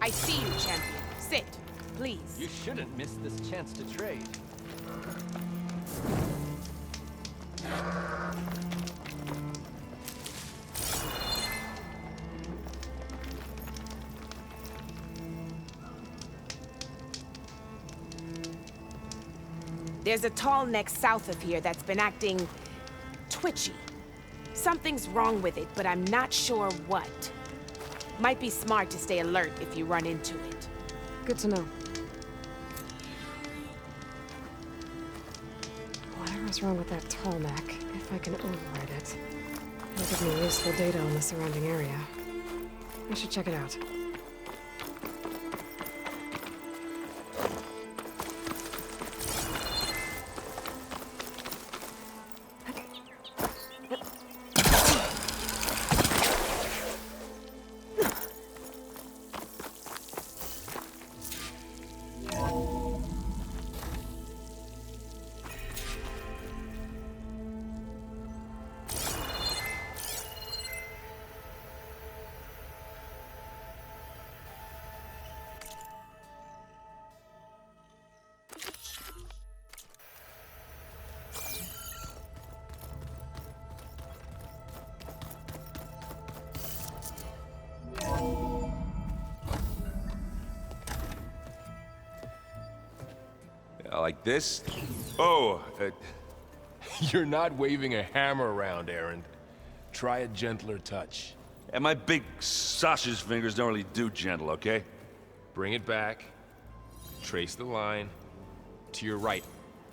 I see you, champion. Sit, please. You shouldn't miss this chance to trade. There's a tall neck south of here that's been acting twitchy. Something's wrong with it, but I'm not sure what. Might be smart to stay alert if you run into it. Good to know. Whatever's wrong with that tall neck, if I can override it, it'll give me useful data on the surrounding area. I should check it out. Like this? Oh, You're not waving a hammer around, Erend. Try a gentler touch. and my big sausage fingers don't really do gentle, okay? Bring it back. Trace the line. To your right.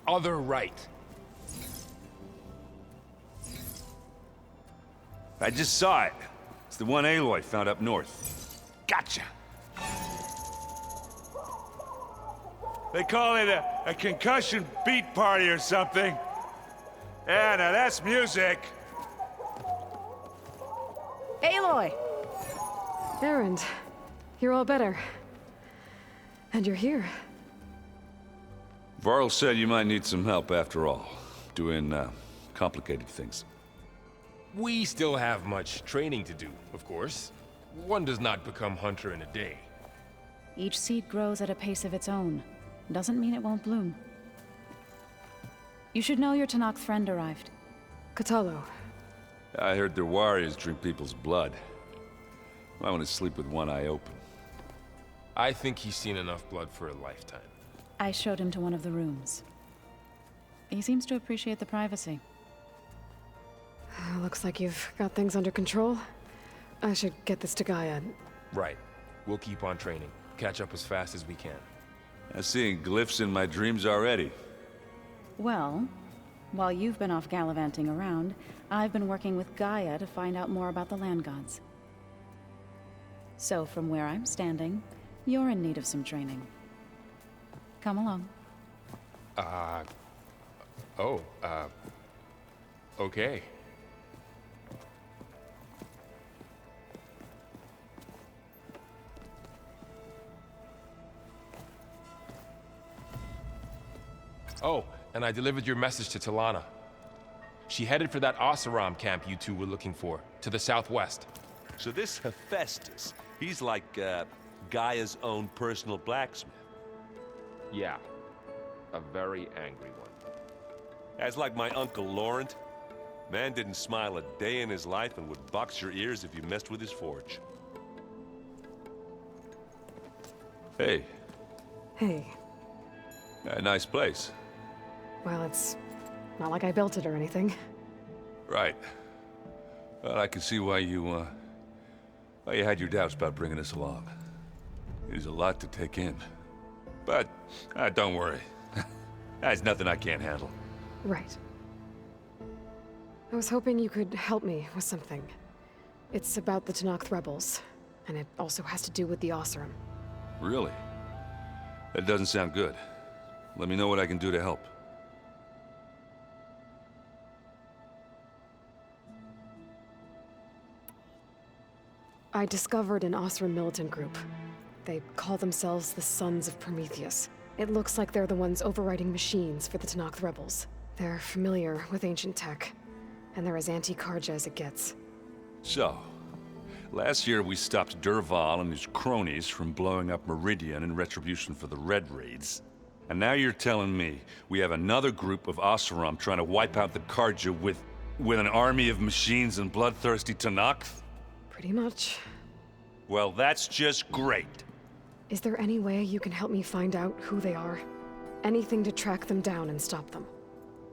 Other right. I just saw it. It's the one Aloy found up north. Gotcha! They call it a concussion beat party or something. Yeah, now that's music. Aloy! Erend, you're all better. And you're here. Varl said you might need some help after all, doing complicated things. We still have much training to do, of course. One does not become hunter in a day. Each seed grows at a pace of its own. Doesn't mean it won't bloom. You should know your Tenakth friend arrived. Kotallo. I heard their warriors drink people's blood. I want to sleep with one eye open. I think he's seen enough blood for a lifetime. I showed him to one of the rooms. He seems to appreciate the privacy. Looks like you've got things under control. I should get this to Gaia. Right. We'll keep on training. Catch up as fast as we can. I'm seeing glyphs in my dreams already. Well, while you've been off gallivanting around, I've been working with Gaia to find out more about the land gods. So from where I'm standing, you're in need of some training. Come along. Okay. Oh, and I delivered your message to Talana. She headed for that Oseram camp you two were looking for, to the southwest. So this Hephaestus, he's like, Gaia's own personal blacksmith. Yeah. A very angry one. That's like my Uncle Laurent. Man didn't smile a day in his life and would box your ears if you messed with his forge. Hey, Hey. a nice place. Well, it's not like I built it or anything. Right. Well, I can see why you had your doubts about bringing us along. It is a lot to take in. But, don't worry. There's nothing I can't handle. Right. I was hoping you could help me with something. It's about the Tenakth rebels, and it also has to do with the Oseram. Really? That doesn't sound good. Let me know what I can do to help. I discovered an Oseram militant group. They call themselves the Sons of Prometheus. It looks like they're the ones overriding machines for the Tenakth rebels. They're familiar with ancient tech, and they're as anti-Carja as it gets. So, Last year we stopped Dervahl and his cronies from blowing up Meridian in retribution for the Red Raids. And now you're telling me we have another group of Oseram trying to wipe out the Carja with an army of machines and bloodthirsty Tenakth? Pretty much. Well, that's just great. Is there any way you can help me find out who they are? Anything to track them down and stop them.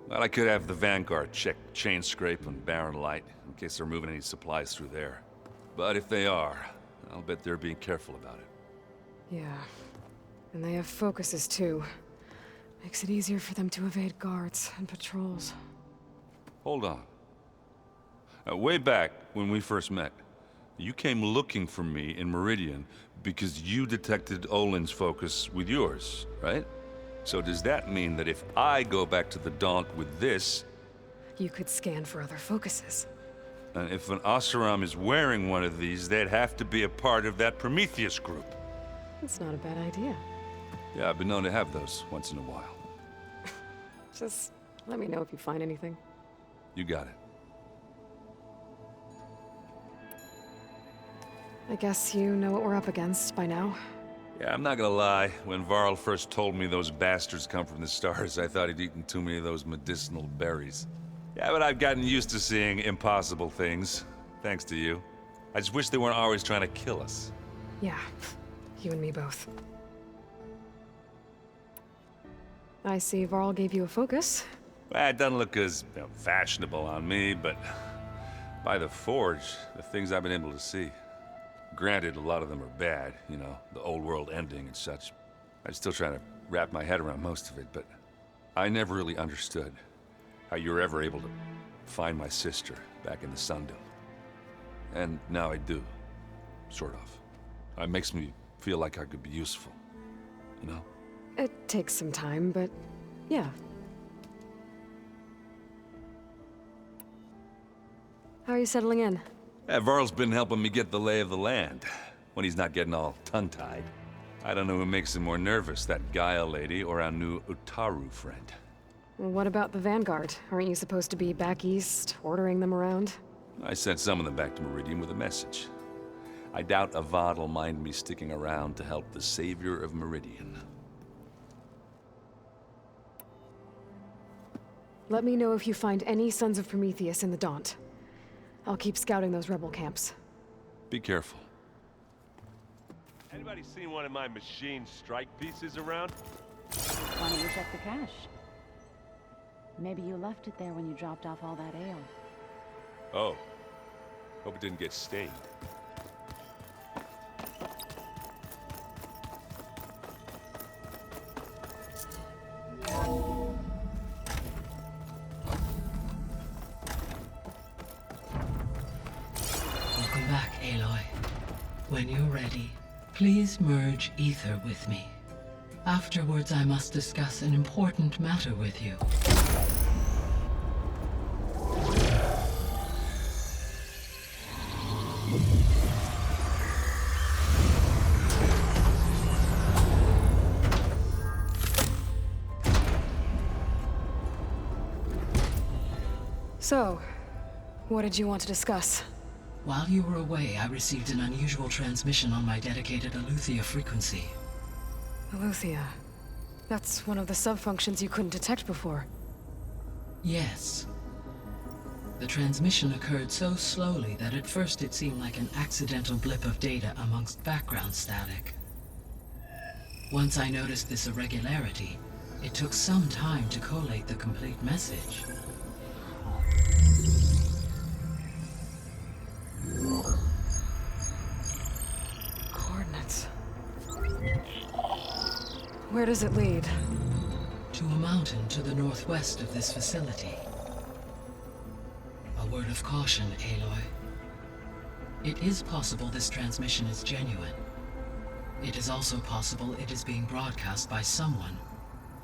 Well, I could have the Vanguard check Chainscrape and Barren Light, in case they're moving any supplies through there. But if they are, I'll bet they're being careful about it. Yeah. And they have focuses too. Makes it easier for them to evade guards and patrols. Hold on. Way back when we first met, you came looking for me in Meridian because you detected Olin's focus with yours, right? So does that mean that if I go back to the Daunt with this... You could scan for other focuses. And if an Oseram is wearing one of these, they'd have to be a part of that Prometheus group. That's not a bad idea. Yeah, I've been known to have those once in a while. Just let me know if you find anything. You got it. I guess you know what we're up against by now. Yeah, I'm not gonna lie. When Varl first told me those bastards come from the stars, I thought he'd eaten too many of those medicinal berries. Yeah, but I've gotten used to seeing impossible things, thanks to you. I just wish they weren't always trying to kill us. Yeah, you and me both. I see Varl gave you a focus. Well, it doesn't look as fashionable on me, but by the Forge, the things I've been able to see. Granted, a lot of them are bad, you know, the old world ending and such. I'm still trying to wrap my head around most of it, but I never really understood how you were ever able to find my sister back in the Sundom. And now I do, sort of. It makes me feel like I could be useful, you know? It takes some time, but yeah. How are you settling in? Yeah, Varl's been helping me get the lay of the land, when he's not getting all tongue-tied. I don't know who makes him more nervous, that Gaia lady or our new Utaru friend. What about the Vanguard? Aren't you supposed to be back east, ordering them around? I sent some of them back to Meridian with a message. I doubt Avad will mind me sticking around to help the savior of Meridian. Let me know if you find any Sons of Prometheus in the Daunt. I'll keep scouting those rebel camps. Be careful. Anybody seen one of my machine strike pieces around? Why don't you check the cache? Maybe you left it there when you dropped off all that ale. Oh. Hope it didn't get stained. Welcome back, Aloy. When you're ready, please merge Ether with me. Afterwards, I must discuss an important matter with you. So, what did you want to discuss? While you were away, I received an unusual transmission on my dedicated Eleuthia frequency. Eleuthia. That's one of the sub-functions you couldn't detect before. Yes. The transmission occurred so slowly that at first it seemed like an accidental blip of data amongst background static. Once I noticed this irregularity, it took some time to collate the complete message. Coordinates. Where does it lead? To a mountain to the northwest of this facility. A word of caution, Aloy. It is possible this transmission is genuine. It is also possible it is being broadcast by someone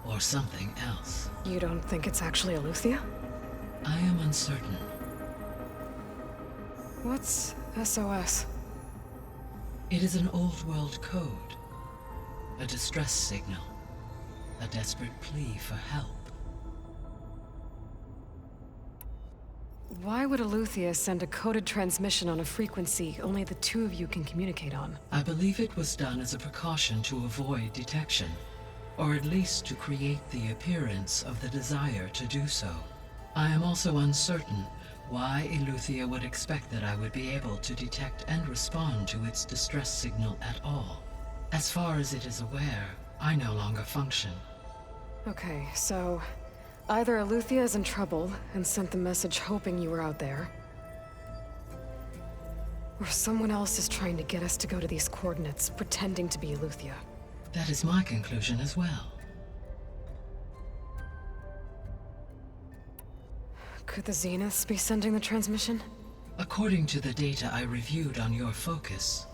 or something else. You don't think it's actually Eleuthia? I am uncertain. What's SOS? It is an old world code. A distress signal. A desperate plea for help. Why would Eleuthia send a coded transmission on a frequency only the two of you can communicate on? I believe it was done as a precaution to avoid detection, or at least to create the appearance of the desire to do so. I am also uncertain why Eleuthia would expect that I would be able to detect and respond to its distress signal at all. As far as it is aware, I no longer function. Okay, so either Eleuthia is in trouble and sent the message hoping you were out there, or someone else is trying to get us to go to these coordinates, pretending to be Eleuthia. That is my conclusion as well. Could the Zeniths be sending the transmission? According to the data I reviewed on your focus,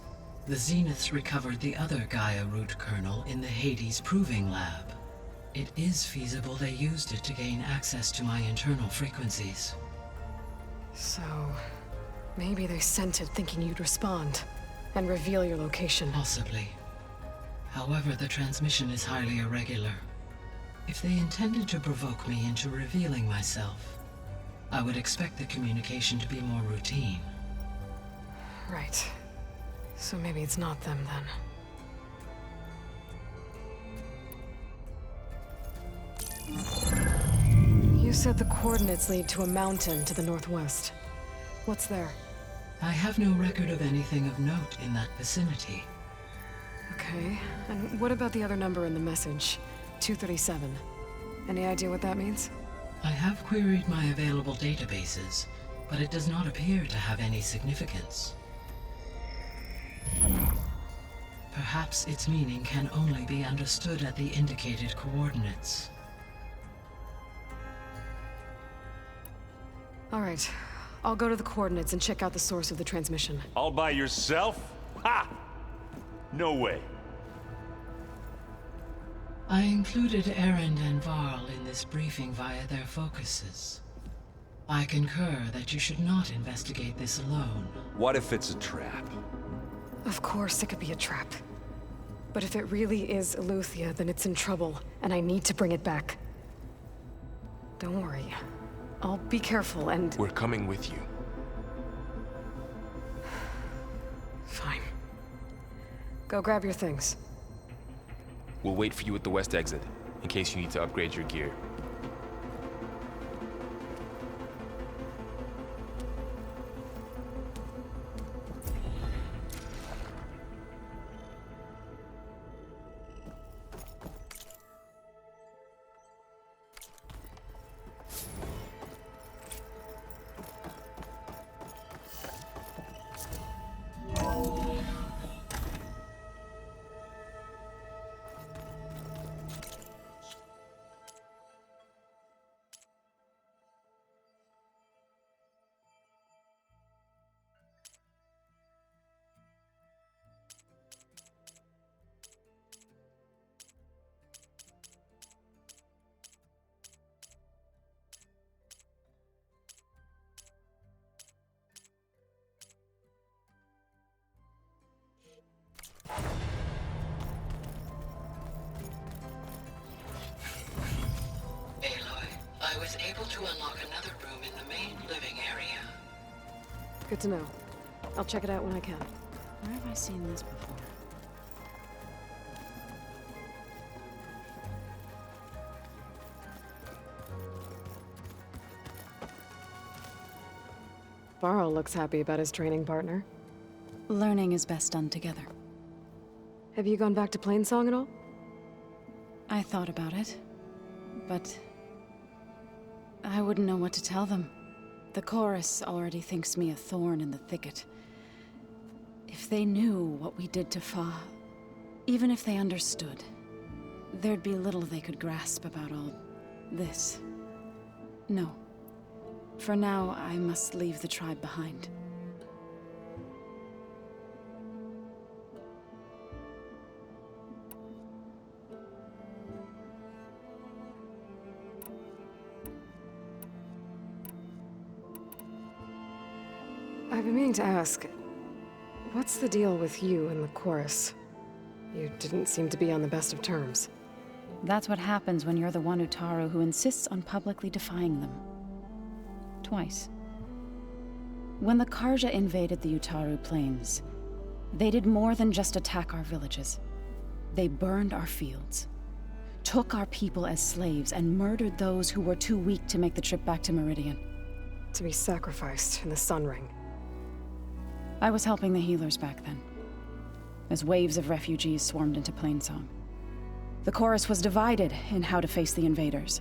the Zeniths recovered the other Gaia root kernel in the Hades Proving Lab. It is feasible they used it to gain access to my internal frequencies. So, maybe they sent it thinking you'd respond and reveal your location. Possibly. However, the transmission is highly irregular. If they intended to provoke me into revealing myself, I would expect the communication to be more routine. Right. So maybe it's not them then. You said the coordinates lead to a mountain to the northwest. What's there? I have no record of anything of note in that vicinity. Okay, and what about the other number in the message? 237. Any idea what that means? I have queried my available databases, but it does not appear to have any significance. Perhaps its meaning can only be understood at the indicated coordinates. All right, I'll go to the coordinates and check out the source of the transmission. All by yourself? Ha! No way. I included Erend and Varl in this briefing via their focuses. I concur that you should not investigate this alone. What if it's a trap? Of course it could be a trap. But if it really is Eleuthia, then it's in trouble, and I need to bring it back. Don't worry. I'll be careful and... We're coming with you. Fine. Go grab your things. We'll wait for you at the west exit, in case you need to upgrade your gear. I was able to unlock another room in the main living area. Good to know. I'll check it out when I can. Where have I seen this before? Varl looks happy about his training partner. Learning is best done together. Have you gone back to Plainsong at all? I thought about it, but I wouldn't know what to tell them. The chorus already thinks me a thorn in the thicket. If they knew what we did to Fa, even if they understood, there'd be little they could grasp about all this. No. For now, I must leave the tribe behind. I've been meaning to ask, what's the deal with you and the chorus? You didn't seem to be on the best of terms. That's what happens when you're the one Utaru who insists on publicly defying them. Twice. When the Karja invaded the Utaru Plains, they did more than just attack our villages. They burned our fields, took our people as slaves, and murdered those who were too weak to make the trip back to Meridian. To be sacrificed in the Sun Ring. I was helping the healers back then, as waves of refugees swarmed into Plainsong. The chorus was divided in how to face the invaders.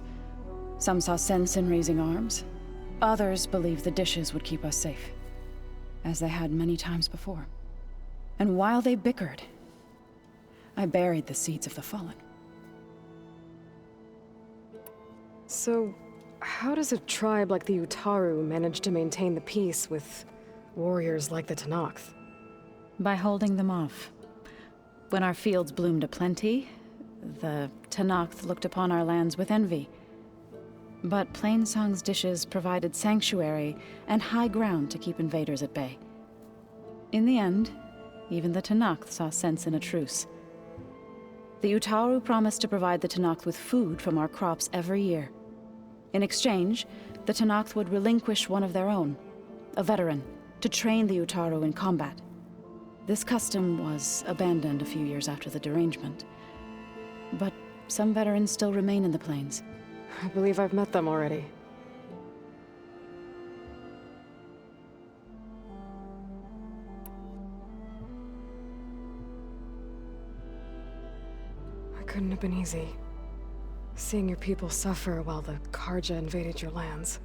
Some saw sense in raising arms. Others believed the dishes would keep us safe, as they had many times before. And while they bickered, I buried the seeds of the fallen. So, how does a tribe like the Utaru manage to maintain the peace with warriors like the Tenakth? By holding them off. When our fields bloomed aplenty, the Tenakth looked upon our lands with envy. But Plainsong's dishes provided sanctuary and high ground to keep invaders at bay. In the end, even the Tenakth saw sense in a truce. The Utaru promised to provide the Tenakth with food from our crops every year. In exchange, the Tenakth would relinquish one of their own, a veteran, to train the Utaru in combat. This custom was abandoned a few years after the derangement. But some veterans still remain in the plains. I believe I've met them already. It couldn't have been easy. Seeing your people suffer while the Karja invaded your lands.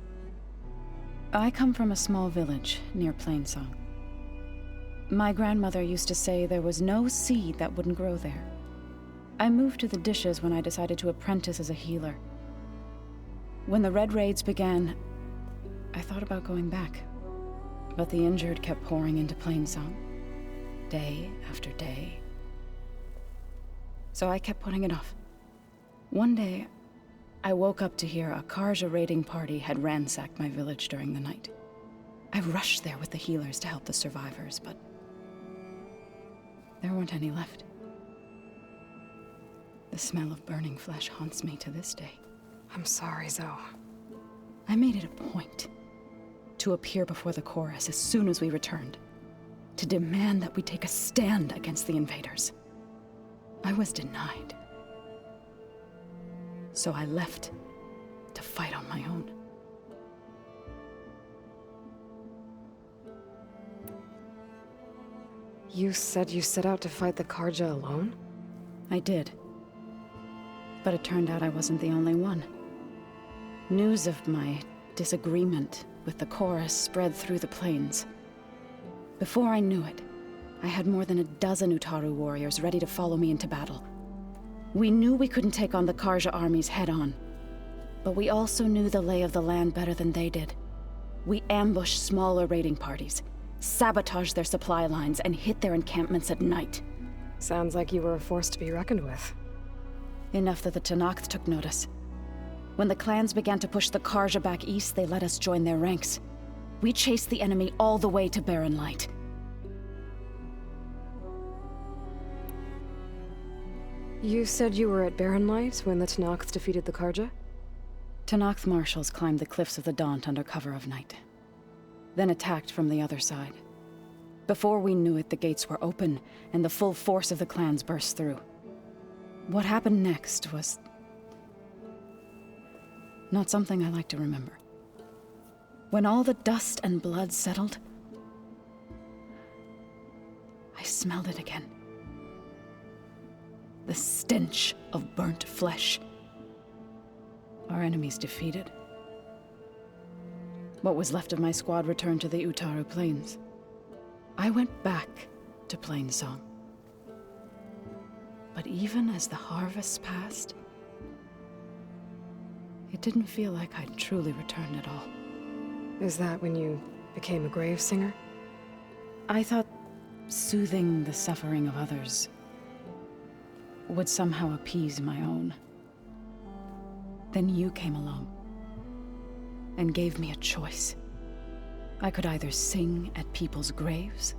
I come from a small village near Plainsong. My grandmother used to say there was no seed that wouldn't grow there. I moved to the dishes when I decided to apprentice as a healer. When the Red Raids began, I thought about going back. But the injured kept pouring into Plainsong, day after day. So I kept putting it off. One day, I woke up to hear a Karja raiding party had ransacked my village during the night. I rushed there with the healers to help the survivors, but there weren't any left. The smell of burning flesh haunts me to this day. I'm sorry, Zoe. I made it a point to appear before the chorus as soon as we returned, to demand that we take a stand against the invaders. I was denied. So I left to fight on my own. You said you set out to fight the Karja alone? I did. But it turned out I wasn't the only one. News of my disagreement with the chorus spread through the plains. Before I knew it, I had more than a dozen Utaru warriors ready to follow me into battle. We knew we couldn't take on the Karja armies head-on, but we also knew the lay of the land better than they did. We ambushed smaller raiding parties, sabotaged their supply lines, and hit their encampments at night. Sounds like you were a force to be reckoned with. Enough that the Tenakth took notice. When the clans began to push the Karja back east, they let us join their ranks. We chased the enemy all the way to Barren Light. You said you were at Barren Light when the Tenakth defeated the Karja? Tenakth marshals climbed the cliffs of the Daunt under cover of night, then attacked from the other side. Before we knew it, the gates were open, and the full force of the clans burst through. What happened next was not something I like to remember. When all the dust and blood settled, I smelled it again. The stench of burnt flesh. Our enemies defeated. What was left of my squad returned to the Utaru Plains. I went back to Plainsong. But even as the harvests passed, it didn't feel like I'd truly returned at all. Is that when you became a grave singer? I thought soothing the suffering of others would somehow appease my own. Then you came along and gave me a choice. I could either sing at people's graves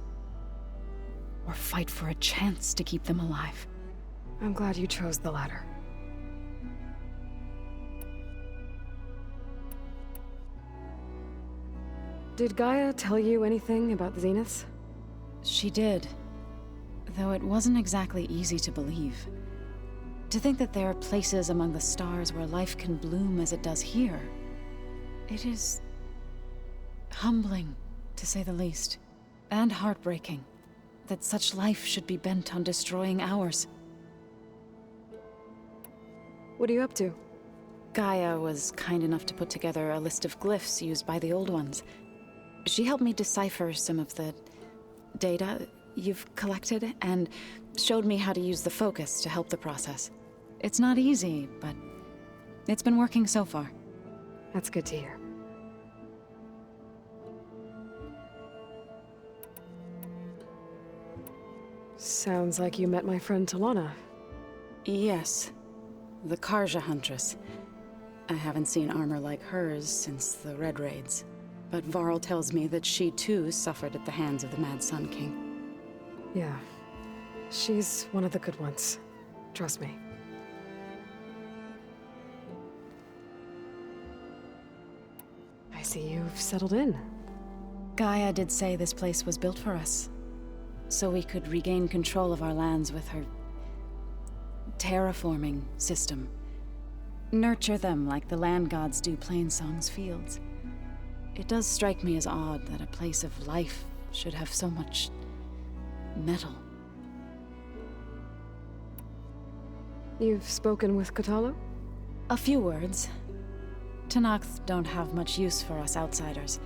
or fight for a chance to keep them alive. I'm glad you chose the latter. Did Gaia tell you anything about the Zeniths? She did. Though it wasn't exactly easy to believe. To think that there are places among the stars where life can bloom as it does here. It is humbling, to say the least. And heartbreaking. That such life should be bent on destroying ours. What are you up to? Gaia was kind enough to put together a list of glyphs used by the Old Ones. She helped me decipher some of the data you've collected, and showed me how to use the focus to help the process. It's not easy, but it's been working so far. That's good to hear. Sounds like you met my friend Talana. Yes. The Karja Huntress. I haven't seen armor like hers since the Red Raids. But Varl tells me that she too suffered at the hands of the Mad Sun King. Yeah. She's one of the good ones. Trust me. I see you've settled in. Gaia did say this place was built for us. So we could regain control of our lands with her terraforming system. Nurture them like the land gods do Plainsong's fields. It does strike me as odd that a place of life should have so much metal. You've spoken with Kotallo? A few words. Tenakth don't have much use for us outsiders.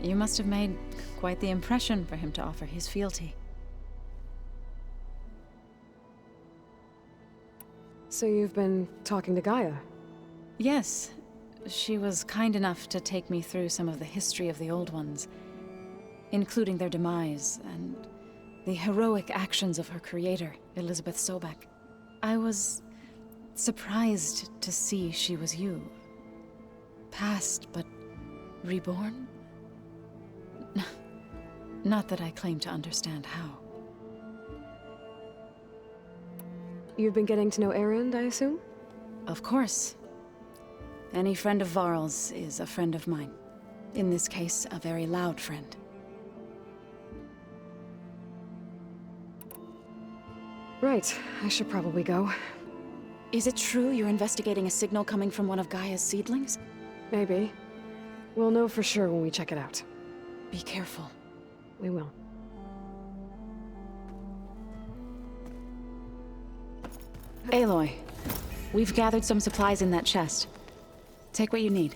You must have made quite the impression for him to offer his fealty. So you've been talking to Gaia? Yes. She was kind enough to take me through some of the history of the Old Ones, including their demise and the heroic actions of her creator, Elizabeth Sobek. I was surprised to see she was you. Past, but reborn? Not that I claim to understand how. You've been getting to know Erend, I assume? Of course. Any friend of Varl's is a friend of mine. In this case, a very loud friend. Right, I should probably go. Is it true you're investigating a signal coming from one of Gaia's seedlings? Maybe. We'll know for sure when we check it out. Be careful. We will. Aloy, we've gathered some supplies in that chest. Take what you need.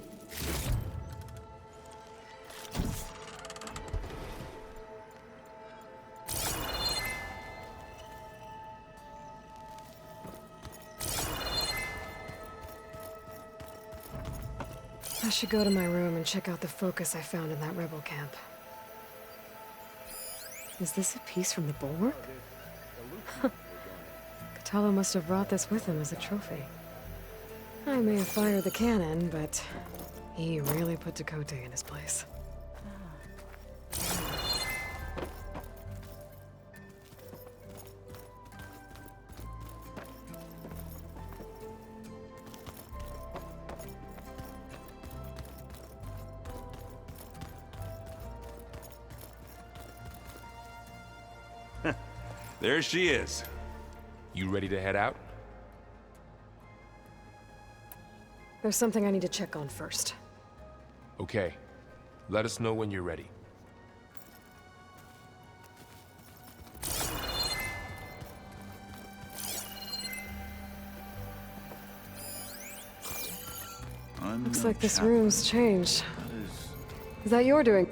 I should go to my room and check out the focus I found in that rebel camp. Is this a piece from the bulwark? Kotallo must have brought this with him as a trophy. I may have fired the cannon, but he really put Tekotteh in his place. There she is. You ready to head out? There's something I need to check on first. Okay. Let us know when you're ready. Looks like this room's changed. Is that your doing?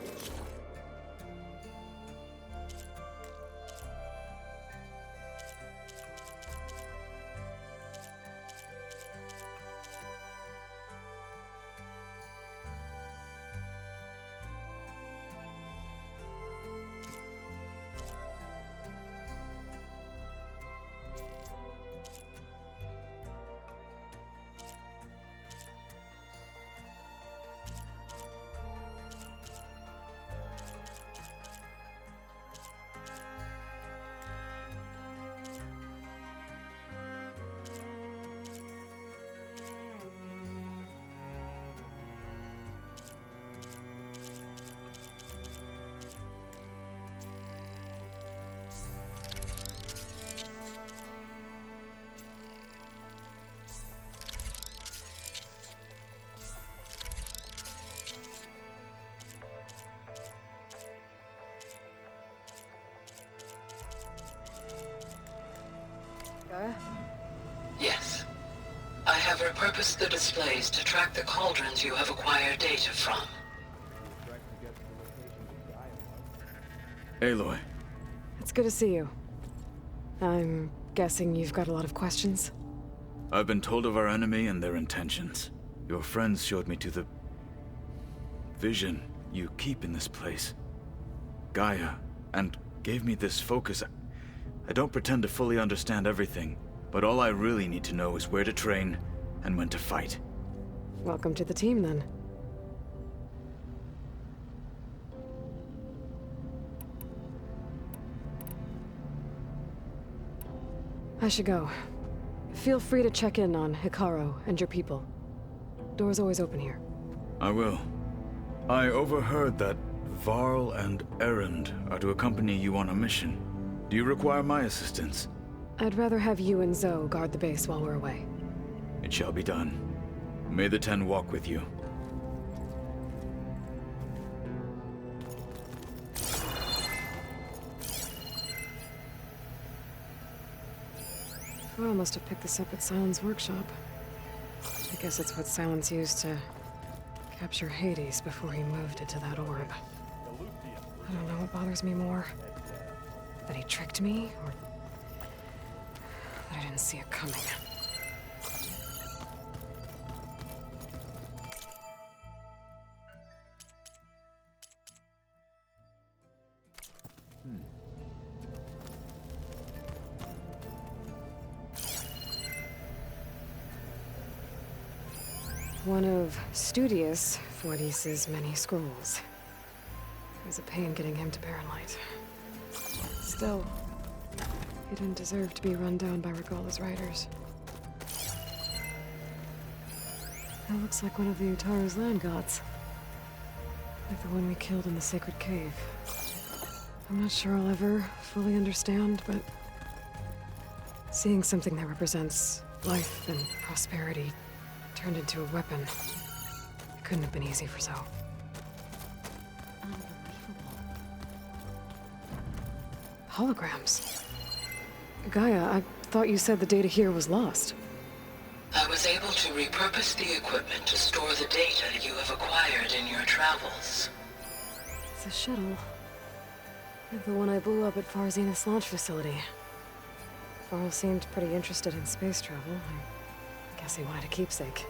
Liara? Yes. I have repurposed the displays to track the cauldrons you have acquired data from. Aloy. It's good to see you. I'm guessing you've got a lot of questions? I've been told of our enemy and their intentions. Your friends showed me to the vision you keep in this place. Gaia, and gave me this focus. I don't pretend to fully understand everything, but all I really need to know is where to train and when to fight. Welcome to the team, then. I should go. Feel free to check in on Hekarro and your people. Door's always open here. I will. I overheard that Varl and Erend are to accompany you on a mission. Do you require my assistance? I'd rather have you and Zoe guard the base while we're away. It shall be done. May the Ten walk with you. Varl must have picked this up at Silence workshop. I guess it's what Silence used to capture Hades before he moved it to that orb. I don't know what bothers me more. That he tricked me, or that I didn't see it coming. One of Studius Fortis's many scrolls. It was a pain getting him to Barren Light. Still, he didn't deserve to be run down by Regalla's riders. That looks like one of the Utaru's land gods. Like the one we killed in the Sacred Cave. I'm not sure I'll ever fully understand, but seeing something that represents life and prosperity turned into a weapon, it couldn't have been easy for Zoe. Holograms. Gaia, I thought you said the data here was lost. I was able to repurpose the equipment to store the data you have acquired in your travels. It's a shuttle. Like the one I blew up at Far Zenith's launch facility. Varl seemed pretty interested in space travel. I guess he wanted a keepsake.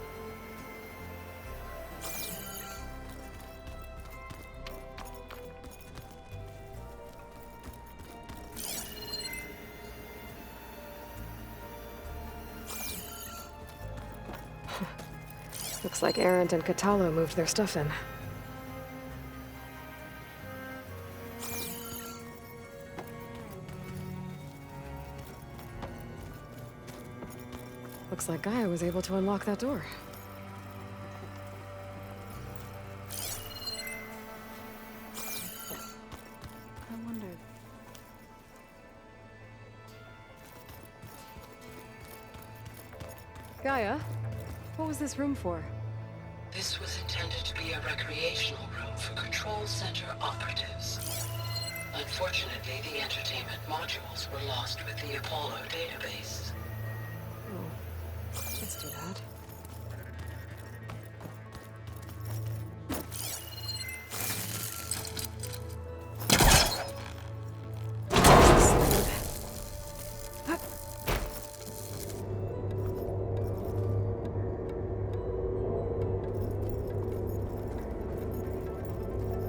Looks like Erend and Kotallo moved their stuff in. Looks like Gaia was able to unlock that door. I wonder... Gaia? What was this room for? This was intended to be a recreational room for Control Center operatives. Unfortunately, the entertainment modules were lost with the Apollo database. Oh, let's do that.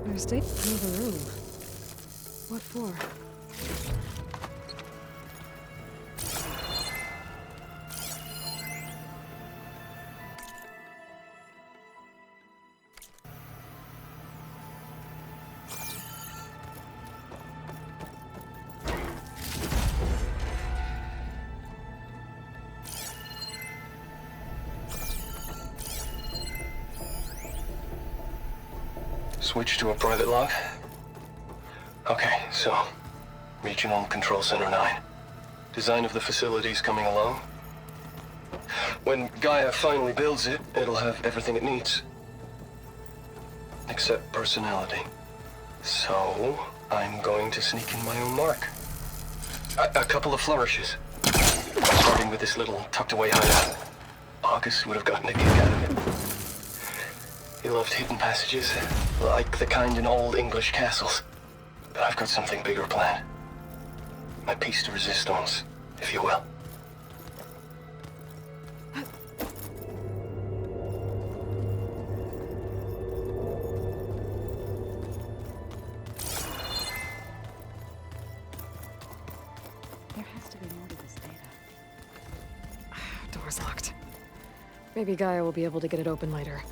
There's data in the room. What for? Switch to a private log? Okay, so... Regional Control Center 9. Design of the facility's coming along. When Gaia finally builds it, it'll have everything it needs. Except personality. So, I'm going to sneak in my own mark. A couple of flourishes. Starting with this little tucked-away hideout. Argus would have gotten a kick out of it. He loved hidden passages, like the kind in old English castles. But I've got something bigger planned. My piece de resistance, if you will. There has to be more to this data. Door's locked. Maybe Gaia will be able to get it open later.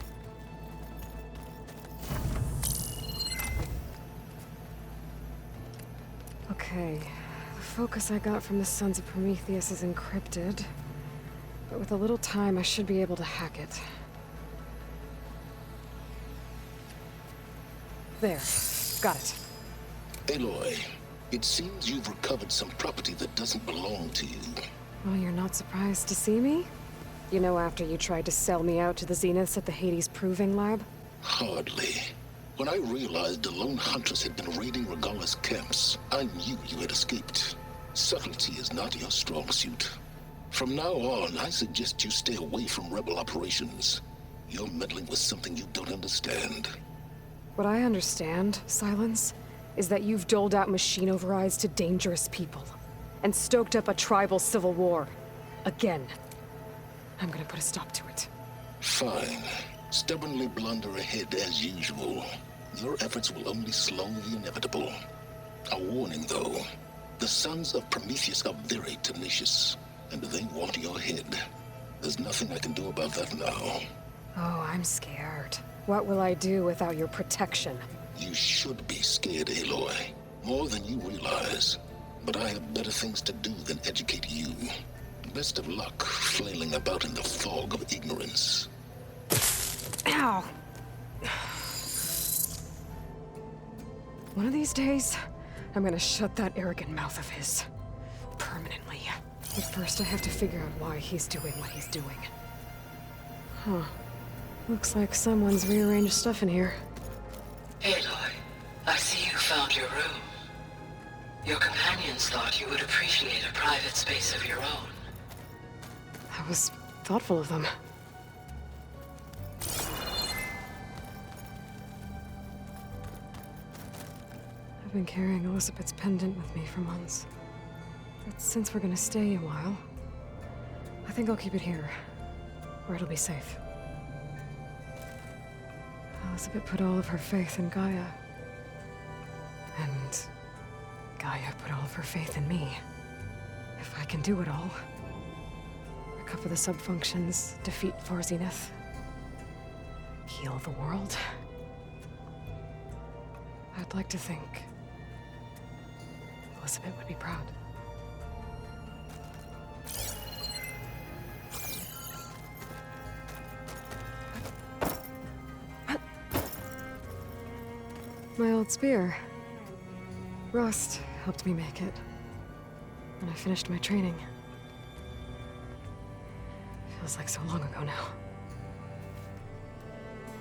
Okay. The focus I got from the Sons of Prometheus is encrypted. But with a little time, I should be able to hack it. There. Got it. Aloy, it seems you've recovered some property that doesn't belong to you. Well, you're not surprised to see me? You know, after you tried to sell me out to the Zeniths at the Hades Proving Lab? Hardly. When I realized the lone hunters had been raiding Regalla's camps, I knew you had escaped. Subtlety is not your strong suit. From now on, I suggest you stay away from rebel operations. You're meddling with something you don't understand. What I understand, Silence, is that you've doled out machine overrides to dangerous people, and stoked up a tribal civil war. Again. I'm gonna put a stop to it. Fine. Stubbornly blunder ahead as usual. Your efforts will only slow the inevitable. A warning, though. The Sons of Prometheus are very tenacious, and they want your head. There's nothing I can do about that now. Oh, I'm scared. What will I do without your protection? You should be scared, Aloy. More than you realize. But I have better things to do than educate you. Best of luck flailing about in the fog of ignorance. Ow! One of these days, I'm gonna shut that arrogant mouth of his. Permanently. But first I have to figure out why he's doing what he's doing. Huh. Looks like someone's rearranged stuff in here. Aloy, I see you found your room. Your companions thought you would appreciate a private space of your own. That was thoughtful of them. I've been carrying Elizabeth's pendant with me for months. But since we're gonna stay a while, I think I'll keep it here, where it'll be safe. Elizabeth put all of her faith in Gaia. And Gaia put all of her faith in me. If I can do it all, recover the subfunctions, defeat Far Zenith, heal the world, I'd like to think Elizabeth would be proud. My old spear. Rust helped me make it when I finished my training. Feels like so long ago now.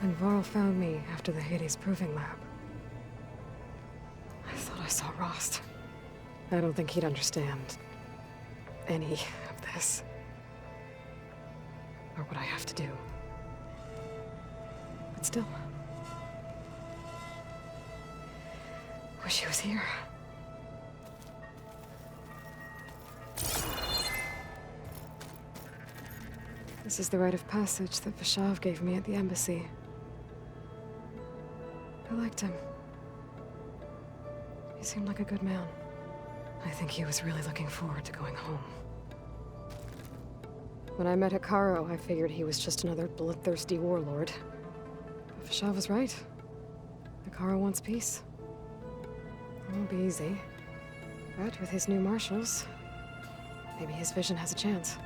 When Varl found me after the Hades Proving Lab, I thought I saw Rost. I don't think he'd understand any of this. Or what I have to do. But still. Wish he was here. This is the rite of passage that Vashav gave me at the embassy. I liked him. He seemed like a good man. I think he was really looking forward to going home. When I met Hekarro, I figured he was just another bloodthirsty warlord. But Vashav was right. Hekarro wants peace. It won't be easy. But with his new marshals, maybe his vision has a chance.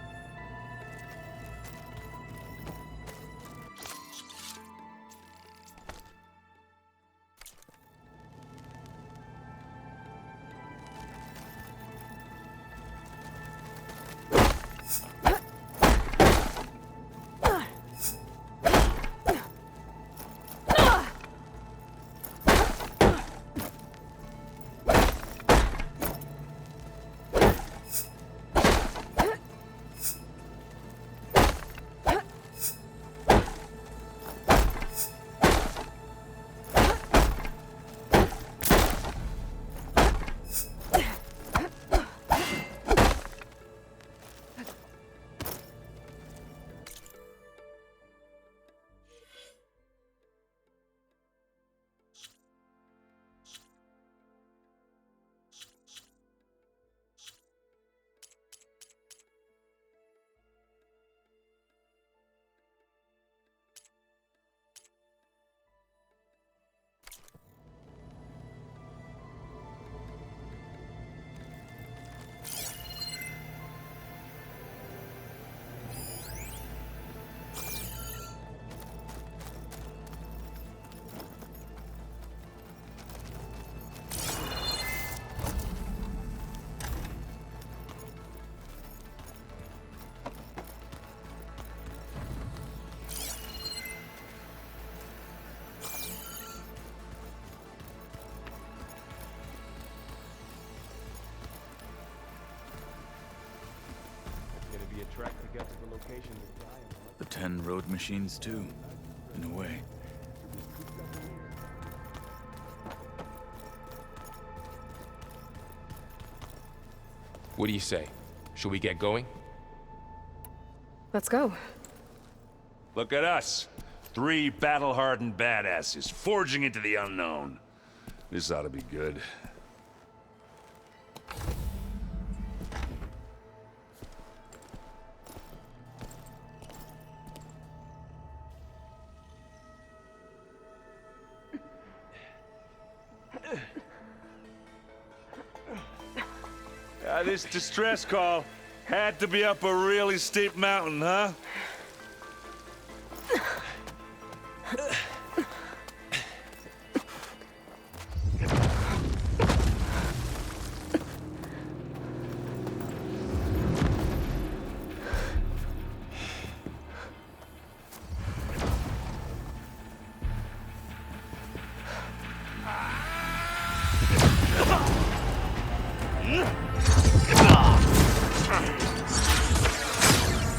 trek to get to the location with Gaia. The 10 road machines, too, in a way. What do you say? Should we get going? Let's go. Look at us. 3 battle-hardened badasses forging into the unknown. This ought to be good. This distress call had to be up a really steep mountain, huh?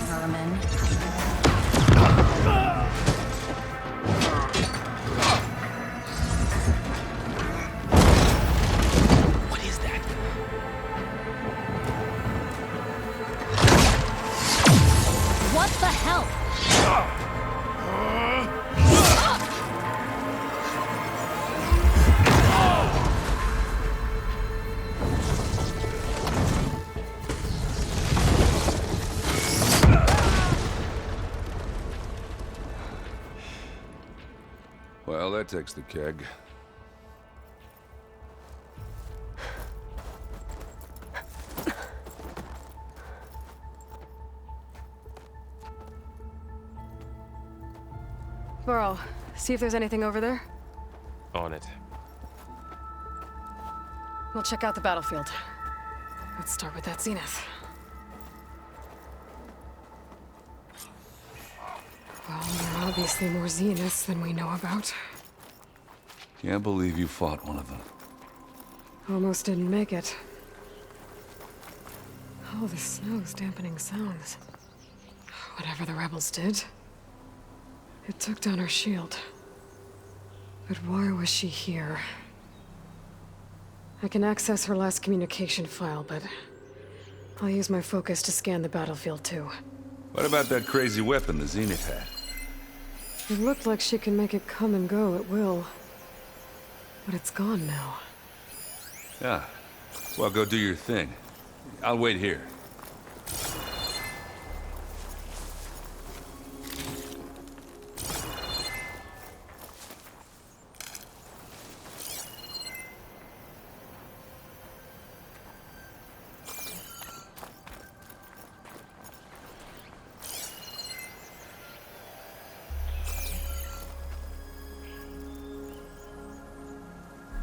Vermin. What is that? What the hell? Well, that takes the keg. Burrow, see if there's anything over there. On it. We'll check out the battlefield. Let's start with that Zenith. Well, there are obviously more Zeniths than we know about. Can't believe you fought one of them. Almost didn't make it. Oh, the snow's dampening sounds. Whatever the rebels did, it took down her shield. But why was she here? I can access her last communication file, but I'll use my focus to scan the battlefield too. What about that crazy weapon the Zenith had? It looked like she can make it come and go at will. But it's gone now. Yeah. Well, go do your thing. I'll wait here.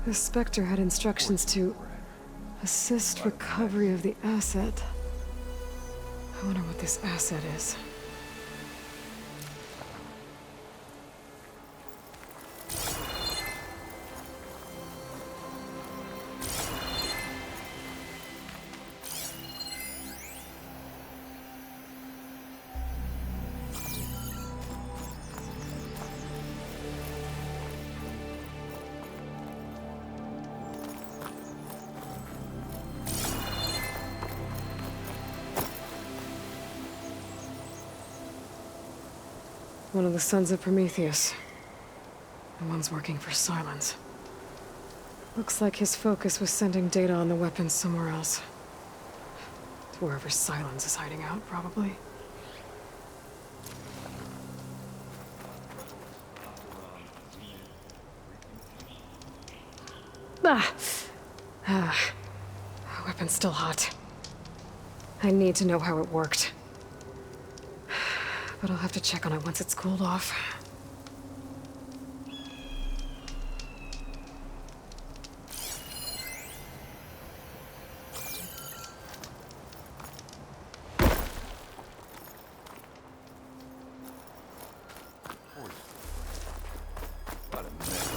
The Spectre had instructions to assist recovery of the asset. I wonder what this asset is. One of the sons of Prometheus. The one's working for Silence. Looks like his focus was sending data on the weapons somewhere else. To wherever Silence is hiding out, probably. The weapon's still hot. I need to know how it worked. But I'll have to check on it once it's cooled off. What a mess.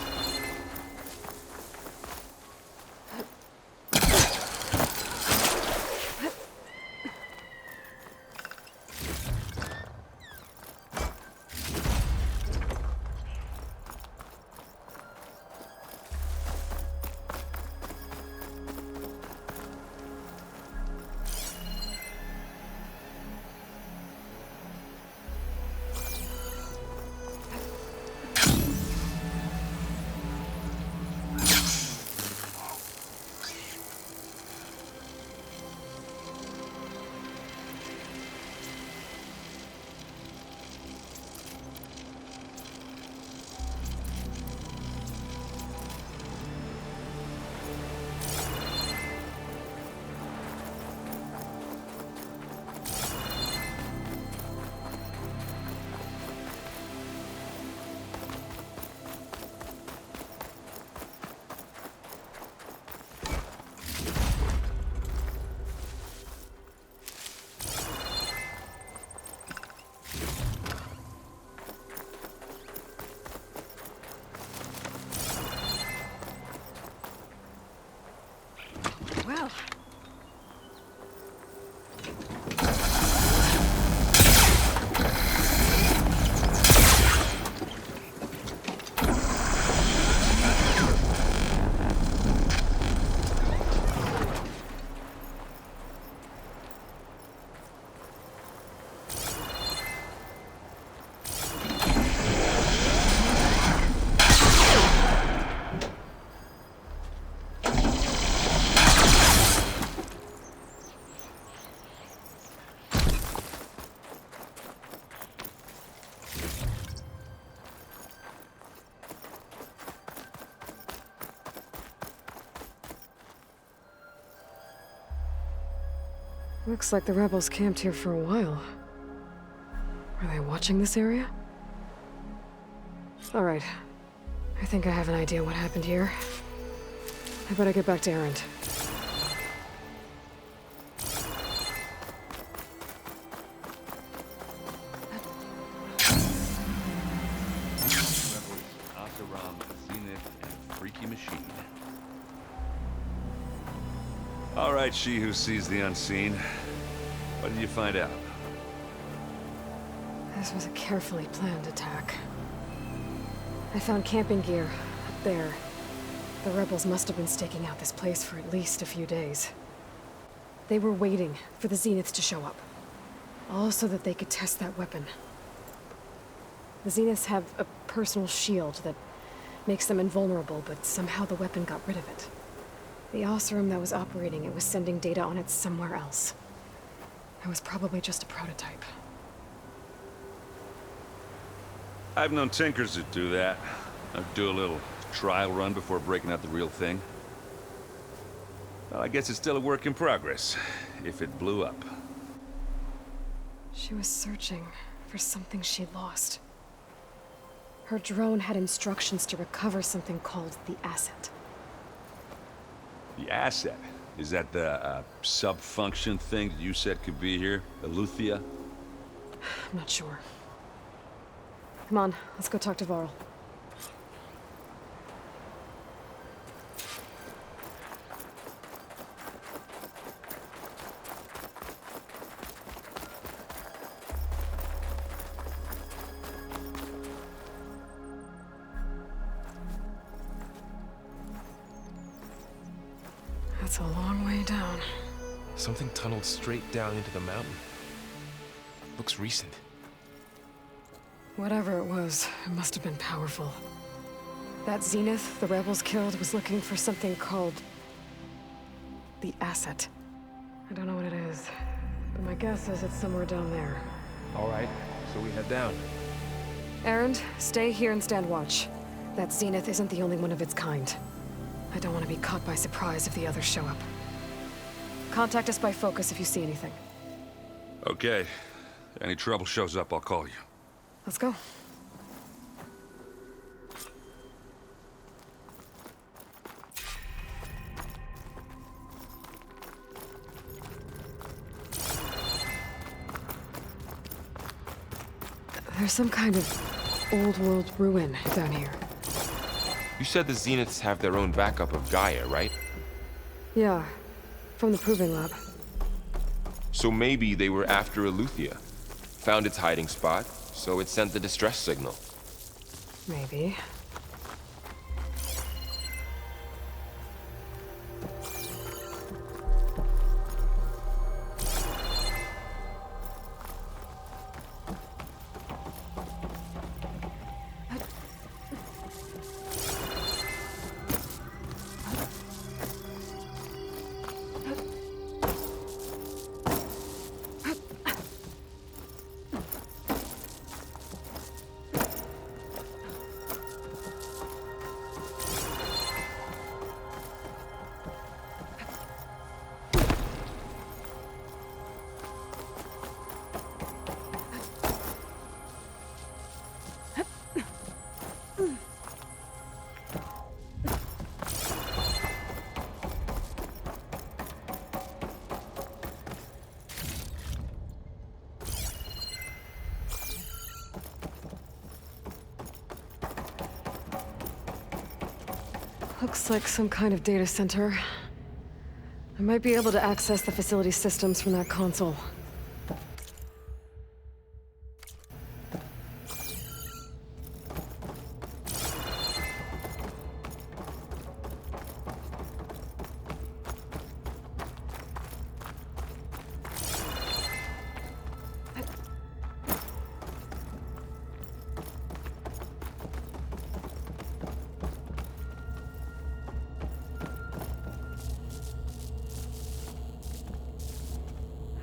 Looks like the rebels camped here for a while. Are they watching this area? Alright. I think I have an idea what happened here. I better get back to Erend. Oseram, Zenith, and Freaky Machine. All right, she who sees the unseen. What did you find out? This was a carefully planned attack. I found camping gear up there. The rebels must have been staking out this place for at least a few days. They were waiting for the Zeniths to show up. All so that they could test that weapon. The Zeniths have a personal shield that makes them invulnerable, but somehow the weapon got rid of it. The Oseram that was operating it was sending data on it somewhere else. It was probably just a prototype. I've known tinkers that do that. I'd do a little trial run before breaking out the real thing. Well, I guess it's still a work in progress, if it blew up. She was searching for something she'd lost. Her drone had instructions to recover something called the Asset. The Asset? Is that the sub-function thing that you said could be here? Eleuthia? I'm not sure. Come on, let's go talk to Varl. That's a long way down. Something tunneled straight down into the mountain. Looks recent. Whatever it was, it must have been powerful. That Zenith the rebels killed was looking for something called the Asset. I don't know what it is, but my guess is it's somewhere down there. All right, so we head down. Erend, stay here and stand watch. That Zenith isn't the only one of its kind. I don't want to be caught by surprise if the others show up. Contact us by focus if you see anything. Okay. Any trouble shows up, I'll call you. Let's go. There's some kind of old-world ruin down here. You said the Zeniths have their own backup of Gaia, right? Yeah, from the Proving Lab. So maybe they were after Eleuthia. Found its hiding spot, so it sent the distress signal. Maybe. Looks like some kind of data center. I might be able to access the facility systems from that console.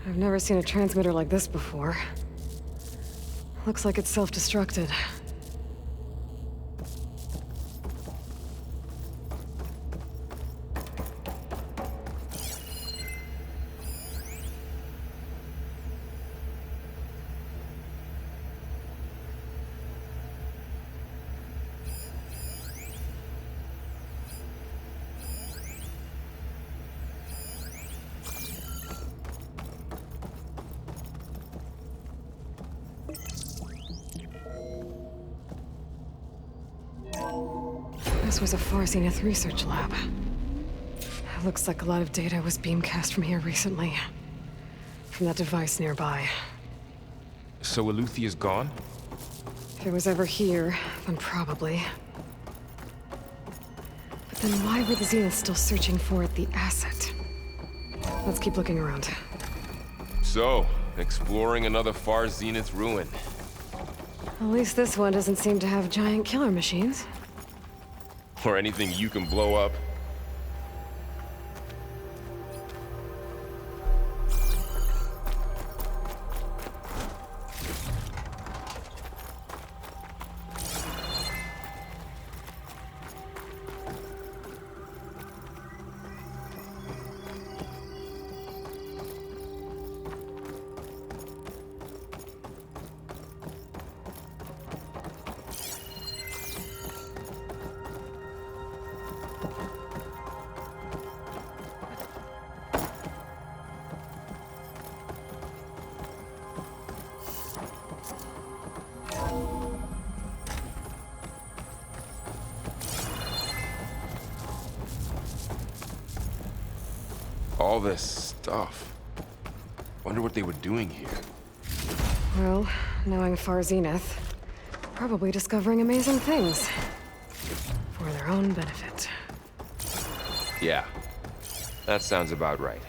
I've never seen a transmitter like this before. Looks like it's self-destructed. This was a Far Zenith research lab. It looks like a lot of data was beamcast from here recently. From that device nearby. So Eluthia's gone? If it was ever here, then probably. But then why were the Zeniths still searching for the asset? Let's keep looking around. So, exploring another Far Zenith ruin. At least this one doesn't seem to have giant killer machines. Or anything you can blow up. All this stuff. Wonder what they were doing here. Well, knowing Far Zenith, probably discovering amazing things. For their own benefit. Yeah, that sounds about right.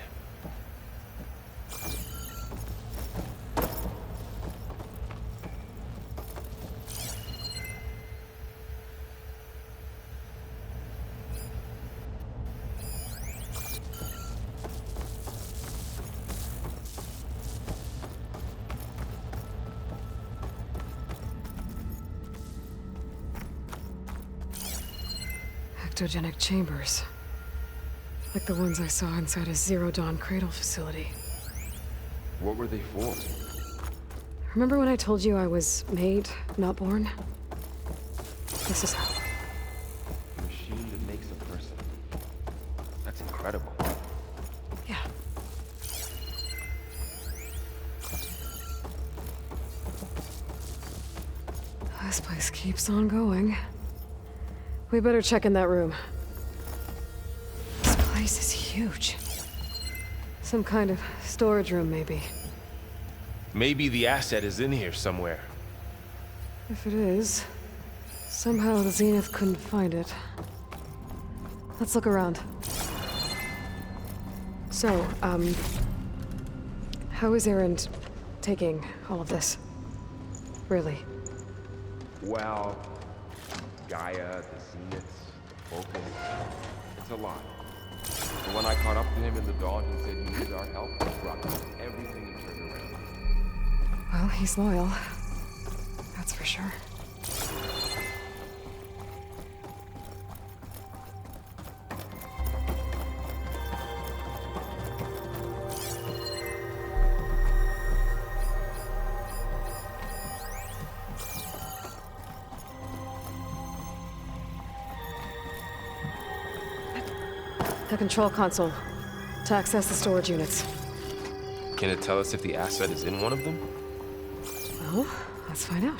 Ectogenic chambers. Like the ones I saw inside a Zero Dawn cradle facility. What were they for? Remember when I told you I was made, not born? This is how. A machine that makes a person. That's incredible. Yeah. This place keeps on going. We better check in that room. This place is huge. Some kind of storage room, maybe. Maybe the asset is in here somewhere. If it is, somehow the Zenith couldn't find it. Let's look around. So, how is Erend taking all of this? Really? Well, Gaia, the Zeniths, the Vulcans. It's a lot. But when I caught up to him in the dawn, he said he needed our help. He brought us everything and turned around. Well, he's loyal. That's for sure. The control console. To access the storage units. Can it tell us if the asset is in one of them? Well, let's find out.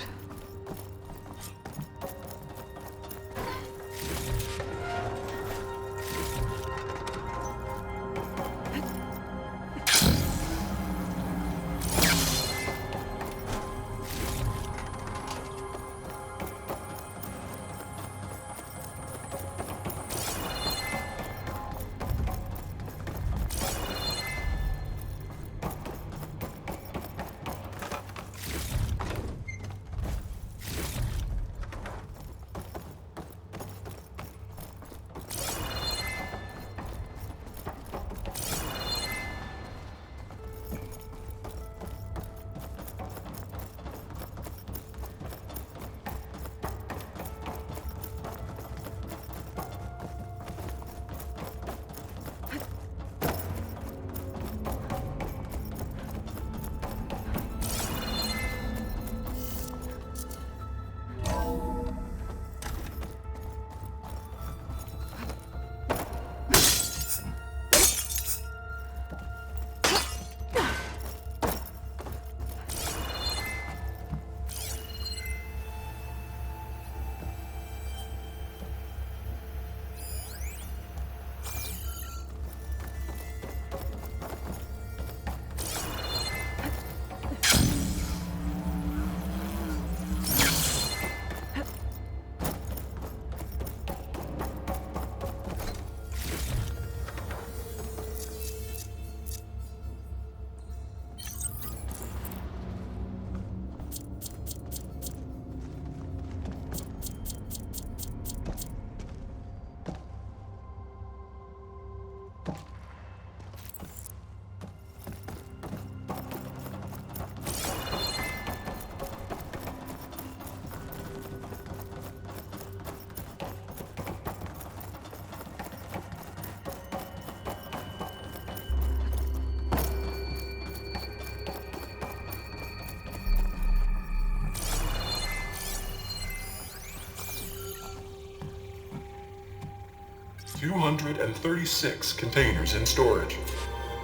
236 containers in storage.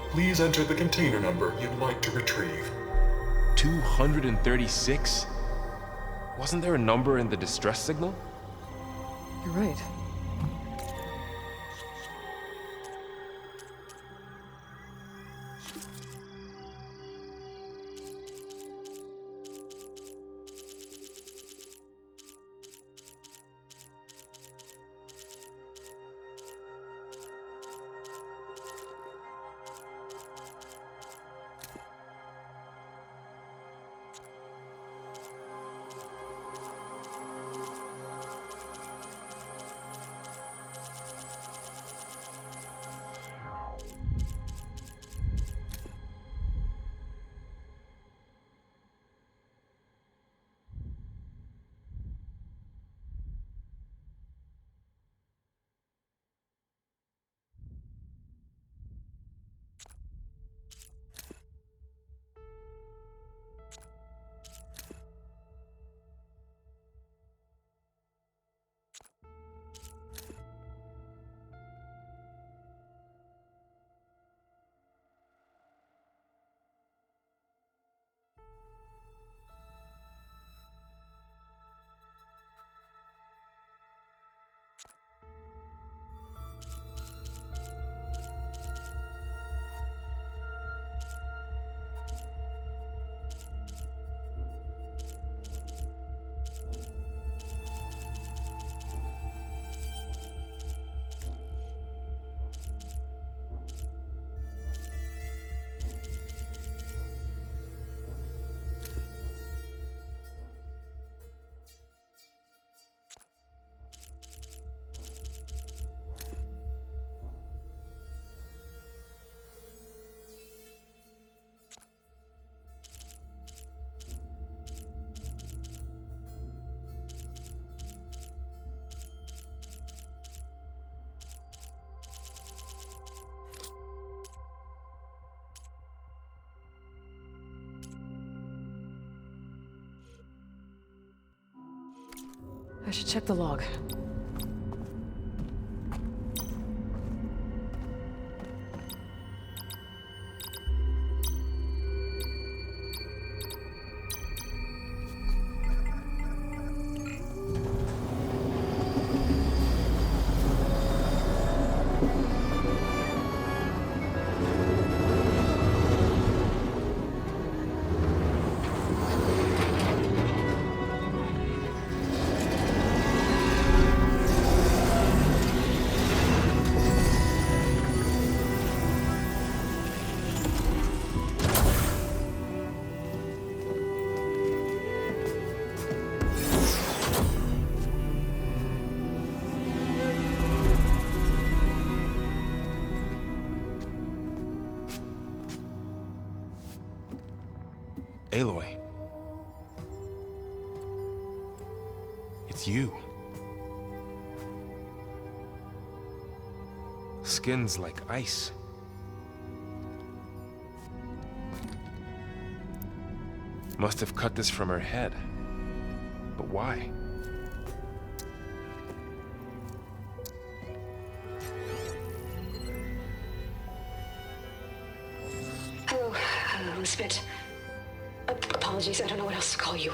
Please enter the container number you'd like to retrieve. 236? Wasn't there a number in the distress signal? You're right. I should check the log. Aloy. It's you. Skin's like ice. Must have cut this from her head. But why? Hello, Spit. Apologies, I don't know what else to call you.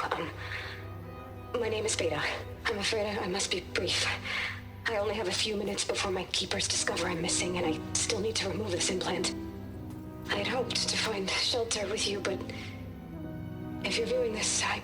My name is Beta. I'm afraid I must be brief. I only have a few minutes before my keepers discover I'm missing, and I still need to remove this implant. I had hoped to find shelter with you, but if you're viewing this, I